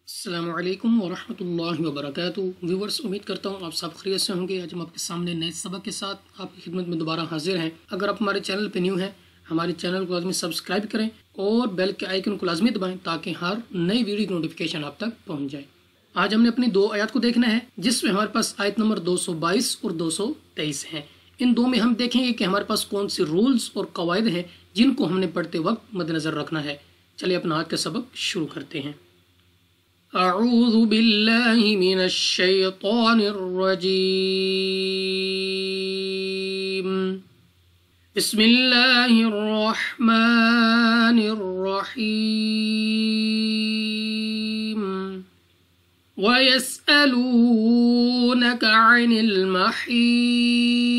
अस्सलामु अलैकुम वरहमतुल्लाहि वबरकातुहू। व्यूवर्स, उम्मीद करता हूँ आप सब खैरियत से होंगे। आज हम आपके सामने नए सबक के साथ आपकी खिदमत में दोबारा हाजिर हैं। अगर आप हमारे चैनल पे न्यू हैं, हमारे चैनल को लाजमी सब्सक्राइब करें और बेल के आइकन को लाजमी दबाएं ताकि हर नई वीडियो की नोटिफिकेशन आप तक पहुँच जाए। आज हमने अपनी दो आयत को देखना है, जिसमें हमारे पास आयत नंबर 222 और 223 हैं। इन दो में हम देखेंगे कि हमारे पास कौन से रूल्स और कवायद हैं जिनको हमने पढ़ते वक्त मद्देनजर रखना है। चलिए अपना आज का सबक शुरू करते हैं। अऊज़ु बिल्लाहि मिनश शैतानिर रजीम। बिस्मिल्लाहिर रहमानिर रहीम। वयस्अलूनका अनिल महीद।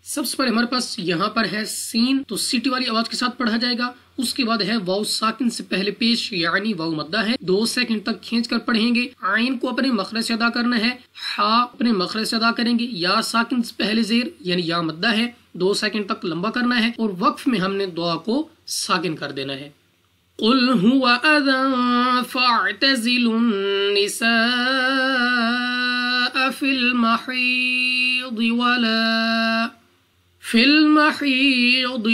सबसे पहले हमारे पास यहाँ पर है सीन, तो सीटी वाली आवाज के साथ पढ़ा जाएगा। उसके बाद है वाव साकिन से पहले पेश यानी वाव मद्दा है, 2 सेकंड तक खींच कर पढ़ेंगे। आइन को अपने मखरज से अदा करना है, हा अपने मखरज से अदा करेंगे। या साकिन से पहले जेर यानी या मद्दा है, 2 सेकंड तक लंबा करना है और वक्फ में हमने दुआ को साकिन कर देना है। कुल हुवा अज़न फ़अतज़िलुन निसाअ फिल महीद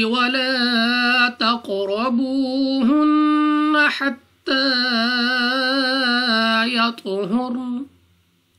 वला तक़रबूहुन्न हत्ता यतहुरन।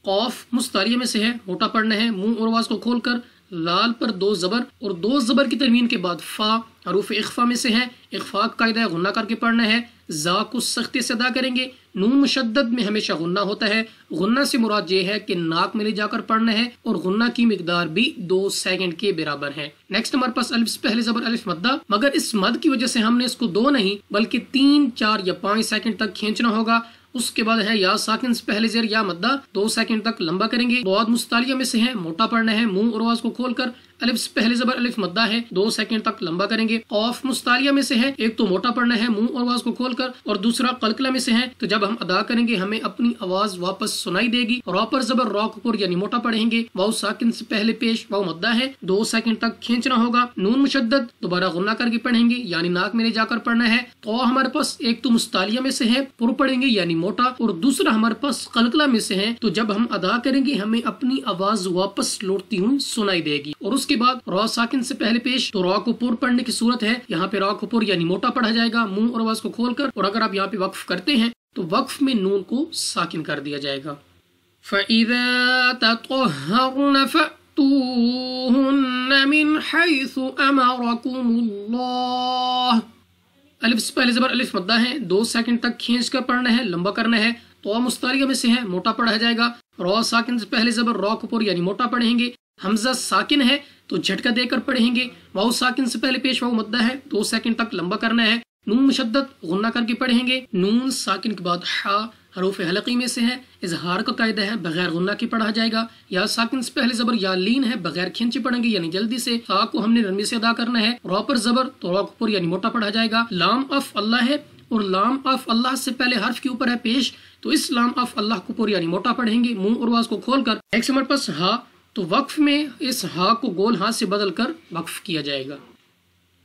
क़ाफ मुस्तारिया में से है, मोटा पढ़ना है। मुंह और आवाज को खोलकर लाल पर 2 ज़बर और 2 ज़बर की तरमीन के बाद फा हरूफ इख्फा में से है। इख्फा का कायदा है गुन्ना करके पढ़ना है। जा को सख्ती से अदा करेंगे। नून मुशद्दद में हमेशा गुन्ना होता है। गुन्ना से मुराद ये है कि नाक में ले जाकर पढ़ना है और गुन्ना की मिकदार भी 2 सेकंड के बराबर है। नेक्स्ट हमारे पास अलिफ से पहले ज़बर अलिफ मद्दा, मगर इस मद की वजह से हमने इसको 2 नहीं बल्कि 3, 4 या 5 सेकंड तक खींचना होगा। उसके बाद है या साकिन से पहले जेर या मद्दा, 2 सेकंड तक लंबा करेंगे। बहुत मुस्तालिया में से है, मोटा पढ़ना है। मुंह और आवाज को खोलकर अलिफ से पहले ज़बर अलिफ मद्दा है, 2 सेकंड तक लंबा करेंगे। क़ाफ मुस्तालिया में से है, एक तो मोटा पढ़ना है मुंह और आवाज को खोलकर और दूसरा कलकला में से है। तो जब हम अदा करेंगे हमें अपनी आवाज वापस सुनाई देगी। रॉ पर ज़बर रॉ को यानी मोटा पढ़ेंगे। वाव साकिन से पहले पेश वाव मद्दा है, 2 सेकंड तक खींचना होगा। नून मुशद्दद दोबारा गुन्ना करके पढ़ेंगे यानी नाक में ले जाकर पढ़ना है। तो हमारे पास एक तो मुस्तालिया में से है, पुर पढ़ेंगे यानी मोटा, और दूसरा हमारे पास कलकला में से है। तो जब हम अदा करेंगे हमें अपनी आवाज वापस लौटती हुई सुनाई देगी। और उसके बाद रॉ साकिन से पहले पेश, तो रॉ को पुर पढ़ने की सूरत है। यहाँ पे रॉ को पुर यानी मोटा पढ़ा जाएगा मुंह और आवाज को खोलकर। और अगर आप यहाँ पे वक्फ करते हैं तो वक्फ में नून को साकिन कर दिया जाएगा। फ़इज़ा तत्तहरन फ़अतूहुन्न मिन हैसु अमरकुमुल्लाह। अलिफ से पहले ज़बर अलिफ मद्दा है, 2 सेकंड तक खींच कर पढ़ना है, लंबा करना है। तो मुस्तारिया में से है, मोटा पढ़ा जाएगा। रॉ साकिन से पहले ज़बर रॉ को पुर यानी मोटा पढ़ेंगे। हमजा साकिन है तो झटका देकर पढ़ेंगे। वाव साकिन से पहले पेश वाव मद्दा है, 2 सेकंड तक लंबा करना है। नून मुशद्दद गुन्ना करके पढ़ेंगे। नून साकिन के बाद हा हरूफ हलकी में से है, इजहार का कायदा है बगैर गुन्ना की पढ़ा जाएगा। या साकिन से पहले ज़बर या लीन है, बगैर खींचे पढ़ेंगे यानी जल्दी से। ता को हमने नरमी से अदा करना है। रॉ पर ज़बर तो रॉ पर यानी मोटा पढ़ा जाएगा। लाम ऑफ अल्लाह है और लाम ऑफ अल्लाह से पहले हर्फ के ऊपर है पेश, तो इस लाम ऑफ अल्लाह को पुर यानी मोटा पढ़ेंगे मुंह और आवाज को खोलकर। नेक्स्ट हमारे पास हा, तो वक्फ में इस हा को गोल हाथ से बदलकर वक्फ किया जाएगा।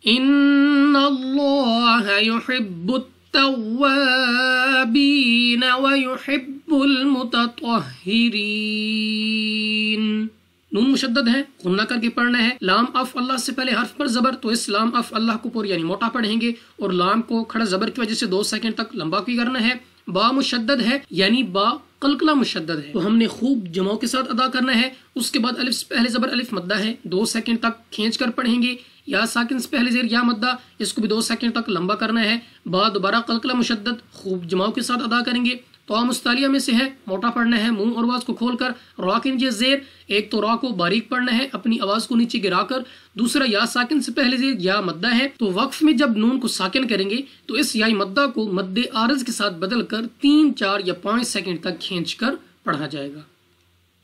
इन्नल्लाह युहिब्बुत तव्वाबीन व युहिब्बुल मुतत्तहिरीन। नून मुशद्दद है, गुन्ना करके पढ़ना है। लाम ऑफ अल्लाह से पहले हर्फ पर ज़बर, तो इस लाम ऑफ अल्लाह को पुर यानी मोटा पढ़ेंगे और लाम को खड़ा ज़बर की वजह से 2 सेकंड तक लंबा की करना है। बा मुशद्दद है यानी बा कलकला मुशद्दद है, तो हमने खूब जमाओं के साथ अदा करना है। उसके बाद अलिफ से पहले ज़बर अलिफ मद्दा है, 2 सेकंड तक खींच कर पढ़ेंगे। या साकिन से पहले जेर या मद्दा, इसको भी 2 सेकंड तक लंबा करना है। बा दोबारा कलकला मुशद्दद खूब जमाओं के साथ अदा करेंगे। तो मुस्तालिया में से है, मोटा पढ़ना है मुंह और आवाज को खोलकर। रॉ के नीचे जेर, एक तो रॉ को बारीक पढ़ना है अपनी आवाज को नीचे गिराकर। दूसरा या साकिन से पहले जेर या मद्दा है, तो वक्फ में जब नून को साकिन करेंगे तो इस या मद्दा को मद्दे आरज के साथ बदलकर 3, 4 या 5 सेकंड तक खींच कर पढ़ा जाएगा।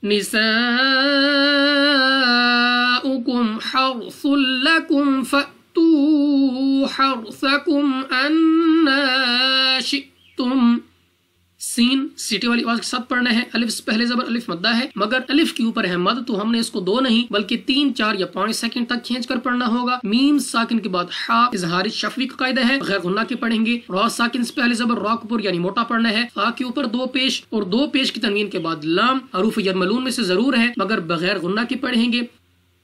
निसाउकुम हर्सुल लकुम फअतू हर्सकुम अन्ना शिअ्तुम। سین سیٹی والی آواز کے ساتھ پڑھنا ہے، الف سے پہلے زبر، الف مدہ ہے، مگر الف کے اوپر ہے مد تو ہم نے اس کو 2 نہیں بلکہ 3 4 یا 5 سیکنڈ تک کھینچ کر پڑھنا ہوگا۔ میم ساکن کے بعد ہا اظہار شفوی کا قاعدہ ہے، غیر غنہ کے پڑھیں گے۔ را ساکن سے پہلے زبر، را کے اوپر یعنی موٹا پڑھنا ہے، فا کے اوپر 2 پیش اور 2 پیش کی تنوین کے بعد لام حروف یرملون میں سے ضرور ہے مگر بغیر غنہ کے پڑھیں گے۔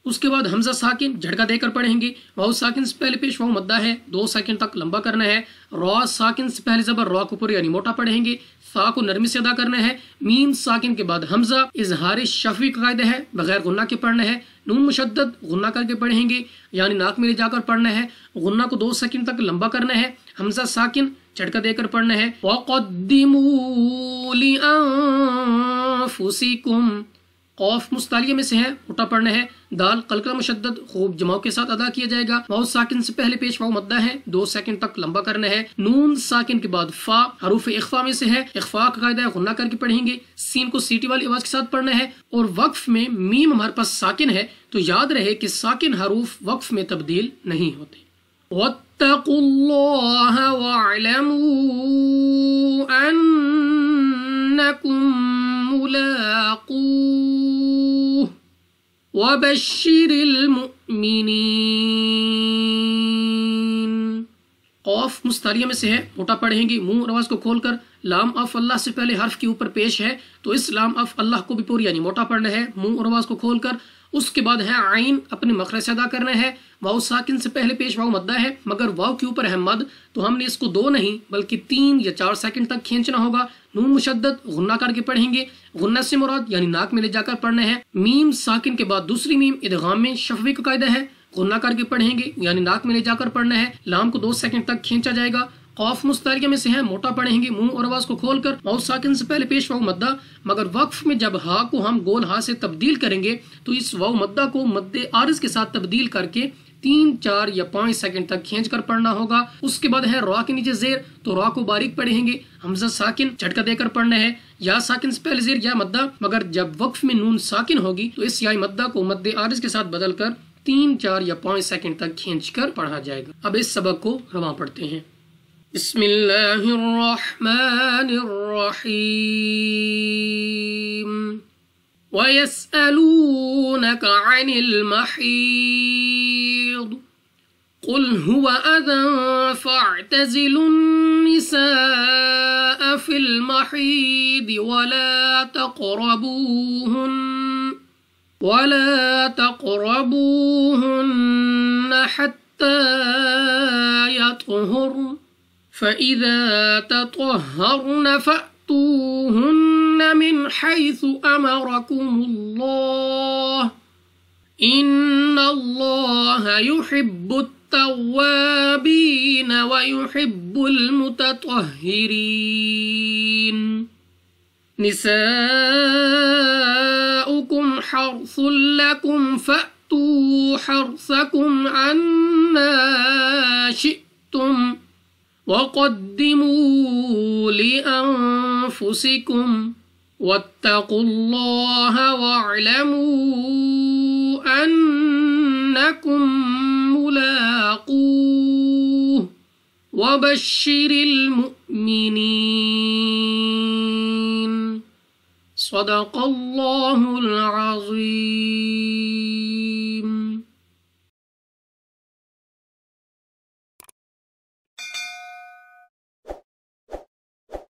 اس کے بعد حمزہ ساکن جھٹکا دے کر پڑھیں گے، واو ساکن سے پہلے پیش واو مدہ ہے، 2 سیکنڈ تک لمبا کرنا ہے۔ را ساکن سے پہلے زبر، را کے اوپر یعنی موٹا پڑھیں گے، فا کو نرمی سے ادا کرنا ہے۔ میم ساکن کے بعد حمزہ اظہار شفوی کا قاعدہ ہے، بغیر غنہ کے پڑھنا ہے۔ نون مشدد غنہ کر کے پڑھیں گے یعنی ناک میں لے جا کر پڑھنا ہے، غنہ کو 2 سیکنڈ تک لمبا کرنا ہے۔ حمزہ ساکن جھٹکا دے کر پڑھنا ہے، وَقَدِّمُوا لِأَنفُسِكُمْ، قوف مستعلیہ میں سے ہے، موٹا پڑھنا ہے۔ دال قلقلہ مشدد خوب جماؤ کے ساتھ ادا کیا جائے گا۔ واو ساکن سے پہلے پیش واو مدہ ہے، 2 سیکنڈ تک لمبا کرنا ہے۔ نون ساکن کے بعد فا حروف اخفا میں سے ہے، اخفا کا قاعدہ ہے، غنہ کر کے پڑھیں گے۔ سین کو سیٹی والی آواز کے ساتھ پڑھنا ہے اور وقف میں میم ہمارے پاس ساکن ہے تو یاد رہے کہ ساکن حروف وقف میں تبدیل نہیں ہوتے۔ وَاتَّقُوا اللَّهَ وَاعْلَمُوا أَنَّكُمْ مُلَاقُوهُ وَبَشِّرِ الْمُؤْمِنِينَ۔ قوف مستعلیہ میں سے ہے، موٹا پڑھیں گے، منہ اور آواز کو کھول کر۔ لام اف اللہ سے پہلے حرف کے اوپر پیش ہے تو اس لام اف اللہ کو بھی پوری یعنی موٹا پڑھنا ہے، منہ اور آواز کو کھول کر۔ اس کے بعد ہے عین، اپنے مخرج سے ادا کرنا ہے۔ واو ساکن سے پہلے پیش واو مدہ ہے مگر واو کے اوپر ہے مد تو ہم نے اس کو 2 نہیں بلکہ 3 یا 4 سیکنڈ تک کھینچنا ہوگا۔ نون مشدد غنہ کر کے پڑھیں گے، غنہ سے مراد یعنی ناک میں لے جا کر پڑھنا ہے۔ میم ساکن کے بعد دوسری میم ادغام میں شفوی کا قاعدہ ہے، غنہ کر کے پڑھیں گے یعنی ناک میں لے جا کر پڑھنا ہے۔ لام کو 2 سیکنڈ تک کھینچا جائے گا۔ قوف مستعلیہ میں سے ہے، موٹا پڑھیں گے، منہ اور آواز کو کھول کر۔ واو ساکن سے پہلے پیش واو مدہ مگر وقف میں جب ہا کو ہم گول ہا سے تبدیل کریں گے تو اس واو مدہ کو مد عارض کے ساتھ تبدیل کر کے 3 4 یا 5 سیکنڈ تک کھینچ کر پڑھنا ہوگا۔ اس کے بعد ہے را کے نیچے زیر تو را کو باریک پڑھیں گے، حمزہ ساکن جھٹکا دے کر پڑھنا ہے۔ یا ساکن سے پہلے زیر یا مدہ مگر جب وقف میں نون ساکن ہوگی تو اس یا مدہ کو مد عارض کے ساتھ بدل کر 3 4 یا 5 سیکنڈ تک کھینچ کر پڑھا جائے گا۔ اب اس سبق کو رواں پڑھتے ہیں۔ بسم اللہ الرحمن الرحیم وَيَسْأَلُونَكَ عَنِ الْمَحِيضِ قُلْ هُوَ أَذًى فَاعْتَزِلُوا النِّسَاءَ فِي الْمَحِيضِ وَلَا تَقْرَبُوهُنَّ حَتَّى يَطْهُرْنَ فَإِذَا تَطَهَّرْنَ فَأْتُوهُنَّ مِنْ حَيْثُ أَمَرَكُمُ اللَّهُ إِنَّ اللَّهَ يُحِبُّ التَّوَّابِينَ وَيُحِبُّ الْمُتَطَهِّرِينَ نِسَاؤُكُمْ حَرْثٌ لَكُمْ فَأْتُوا حَرْثَكُمْ عَنَّا شِئْتُمْ وَقَدِّمُوا لِأَنفُسِكُمْ وَاتَّقُوا اللَّهَ وَاعْلَمُوا أَنَّكُمْ مُلَاقُوهُ وَبَشِّرِ الْمُؤْمِنِينَ۔ صدق اللہ العظیم۔